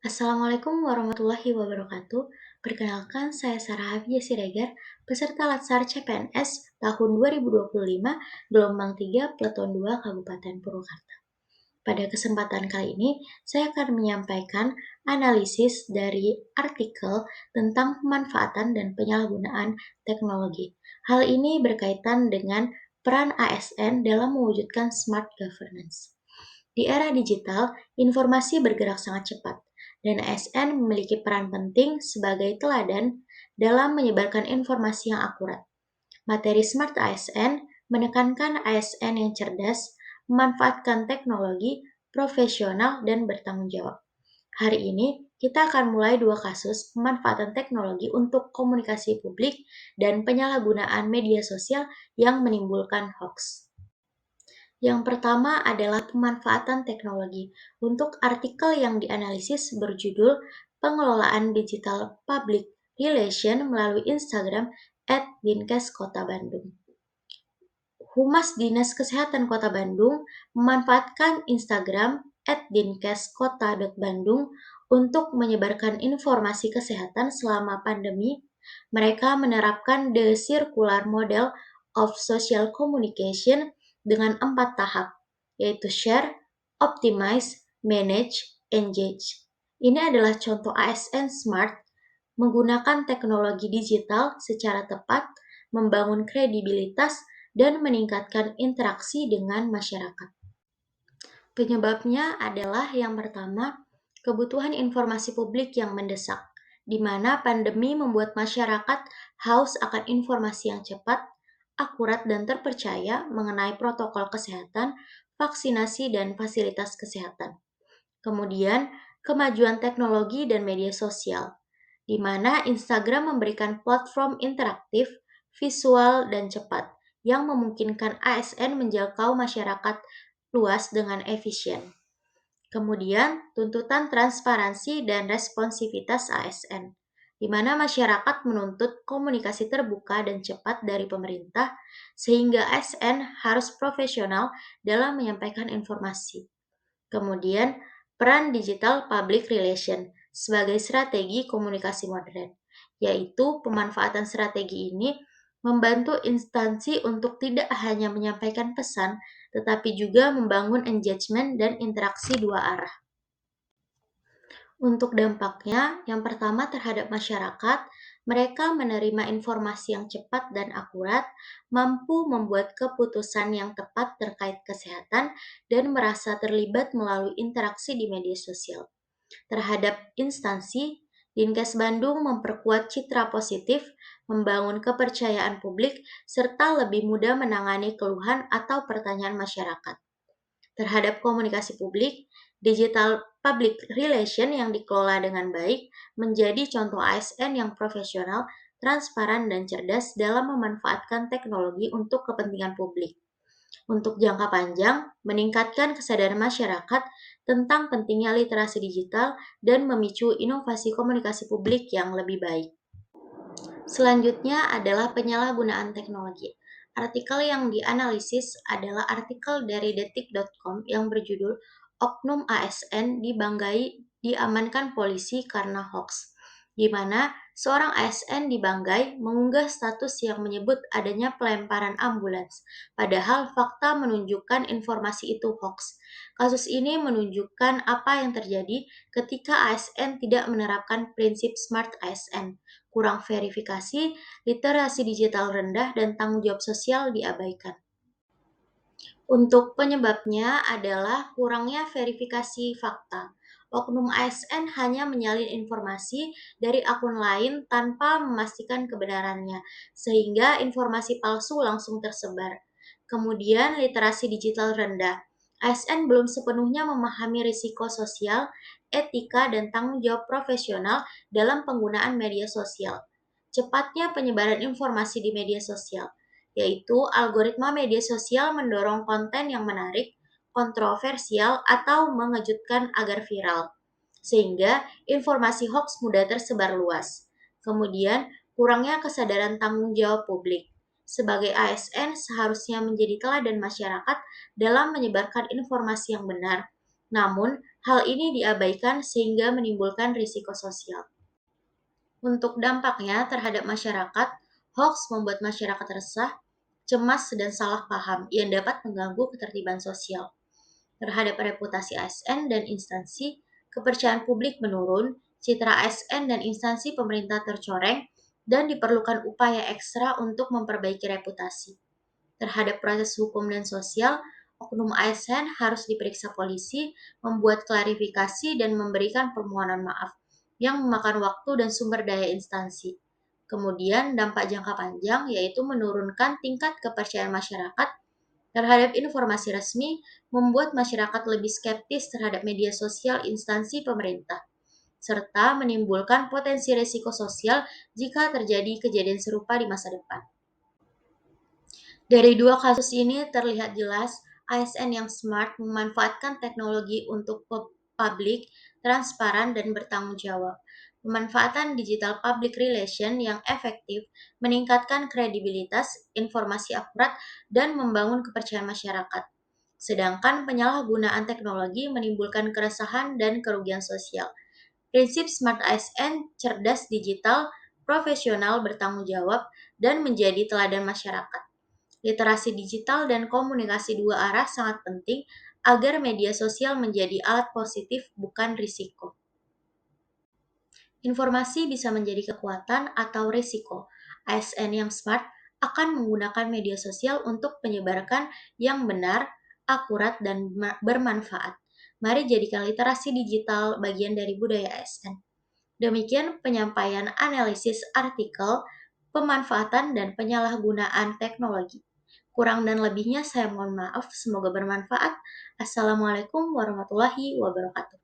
Assalamualaikum warahmatullahi wabarakatuh. Perkenalkan, saya Sarah Hafijah Siregar, peserta Latsar CPNS tahun 2025, gelombang 3, Peleton 2, Kabupaten Purwakarta. Pada kesempatan kali ini, saya akan menyampaikan analisis dari artikel tentang pemanfaatan dan penyalahgunaan teknologi. Hal ini berkaitan dengan peran ASN dalam mewujudkan smart governance. Di era digital, informasi bergerak sangat cepat, dan ASN memiliki peran penting sebagai teladan dalam menyebarkan informasi yang akurat. Materi Smart ASN menekankan ASN yang cerdas, memanfaatkan teknologi, profesional, dan bertanggung jawab. Hari ini, kita akan mulai dua kasus pemanfaatan teknologi untuk komunikasi publik dan penyalahgunaan media sosial yang menimbulkan hoax. Yang pertama adalah pemanfaatan teknologi. Untuk artikel yang dianalisis berjudul Pengelolaan Digital Public Relation melalui Instagram @dinkes Kota Bandung. Humas Dinas Kesehatan Kota Bandung memanfaatkan Instagram @dinkeskota.bandung untuk menyebarkan informasi kesehatan selama pandemi. Mereka menerapkan the circular model of social communication dengan 4 tahap, yaitu share, optimize, manage, engage. Ini adalah contoh ASN Smart menggunakan teknologi digital secara tepat, membangun kredibilitas, dan meningkatkan interaksi dengan masyarakat. Penyebabnya adalah yang pertama, kebutuhan informasi publik yang mendesak, di mana pandemi membuat masyarakat haus akan informasi yang cepat, akurat, dan terpercaya mengenai protokol kesehatan, vaksinasi, dan fasilitas kesehatan. Kemudian, kemajuan teknologi dan media sosial, di mana Instagram memberikan platform interaktif, visual, dan cepat yang memungkinkan ASN menjangkau masyarakat luas dengan efisien. Kemudian, tuntutan transparansi dan responsivitas ASN, di mana masyarakat menuntut komunikasi terbuka dan cepat dari pemerintah, sehingga ASN harus profesional dalam menyampaikan informasi. Kemudian, peran digital public relation sebagai strategi komunikasi modern, yaitu pemanfaatan strategi ini membantu instansi untuk tidak hanya menyampaikan pesan, tetapi juga membangun engagement dan interaksi dua arah. Untuk dampaknya, yang pertama terhadap masyarakat, mereka menerima informasi yang cepat dan akurat, mampu membuat keputusan yang tepat terkait kesehatan, dan merasa terlibat melalui interaksi di media sosial. Terhadap instansi, Dinkes Bandung memperkuat citra positif, membangun kepercayaan publik, serta lebih mudah menangani keluhan atau pertanyaan masyarakat. Terhadap komunikasi publik, digital public relation yang dikelola dengan baik menjadi contoh ASN yang profesional, transparan, dan cerdas dalam memanfaatkan teknologi untuk kepentingan publik. Untuk jangka panjang, meningkatkan kesadaran masyarakat tentang pentingnya literasi digital dan memicu inovasi komunikasi publik yang lebih baik. Selanjutnya adalah penyalahgunaan teknologi. Artikel yang dianalisis adalah artikel dari detik.com yang berjudul Oknum ASN diamankan polisi karena hoax, di mana seorang ASN di Banggai mengunggah status yang menyebut adanya pelemparan ambulans, padahal fakta menunjukkan informasi itu hoax. Kasus ini menunjukkan apa yang terjadi ketika ASN tidak menerapkan prinsip Smart ASN, kurang verifikasi, literasi digital rendah, dan tanggung jawab sosial diabaikan. Untuk penyebabnya adalah kurangnya verifikasi fakta. Oknum ASN hanya menyalin informasi dari akun lain tanpa memastikan kebenarannya, sehingga informasi palsu langsung tersebar. Kemudian, literasi digital rendah. ASN belum sepenuhnya memahami risiko sosial, etika, dan tanggung jawab profesional dalam penggunaan media sosial. Cepatnya penyebaran informasi di media sosial, yaitu algoritma media sosial mendorong konten yang menarik, kontroversial, atau mengejutkan agar viral, sehingga informasi hoax mudah tersebar luas. Kemudian, kurangnya kesadaran tanggung jawab publik. Sebagai ASN seharusnya menjadi teladan masyarakat dalam menyebarkan informasi yang benar. Namun, Hal ini diabaikan sehingga menimbulkan risiko sosial. Untuk dampaknya terhadap masyarakat, hoax membuat masyarakat resah, cemas, dan salah paham yang dapat mengganggu ketertiban sosial. Terhadap reputasi ASN dan instansi, kepercayaan publik menurun, citra ASN dan instansi pemerintah tercoreng, dan diperlukan upaya ekstra untuk memperbaiki reputasi. Terhadap proses hukum dan sosial, oknum ASN harus diperiksa polisi, membuat klarifikasi, dan memberikan permohonan maaf yang memakan waktu dan sumber daya instansi. Kemudian, dampak jangka panjang yaitu menurunkan tingkat kepercayaan masyarakat terhadap informasi resmi, membuat masyarakat lebih skeptis terhadap media sosial instansi pemerintah, serta menimbulkan potensi risiko sosial jika terjadi kejadian serupa di masa depan. Dari dua kasus ini terlihat jelas ASN yang smart memanfaatkan teknologi untuk publik, transparan, dan bertanggung jawab. Pemanfaatan digital public relation yang efektif meningkatkan kredibilitas, informasi akurat, dan membangun kepercayaan masyarakat. Sedangkan penyalahgunaan teknologi menimbulkan keresahan dan kerugian sosial. Prinsip Smart ASN cerdas digital, profesional, bertanggung jawab, dan menjadi teladan masyarakat. Literasi digital dan komunikasi dua arah sangat penting agar media sosial menjadi alat positif bukan risiko. Informasi bisa menjadi kekuatan atau risiko. ASN yang smart akan menggunakan media sosial untuk menyebarkan yang benar, akurat, dan bermanfaat. Mari jadikan literasi digital bagian dari budaya ASN. Demikian penyampaian analisis artikel, pemanfaatan dan penyalahgunaan teknologi. Kurang dan lebihnya saya mohon maaf, semoga bermanfaat. Assalamualaikum warahmatullahi wabarakatuh.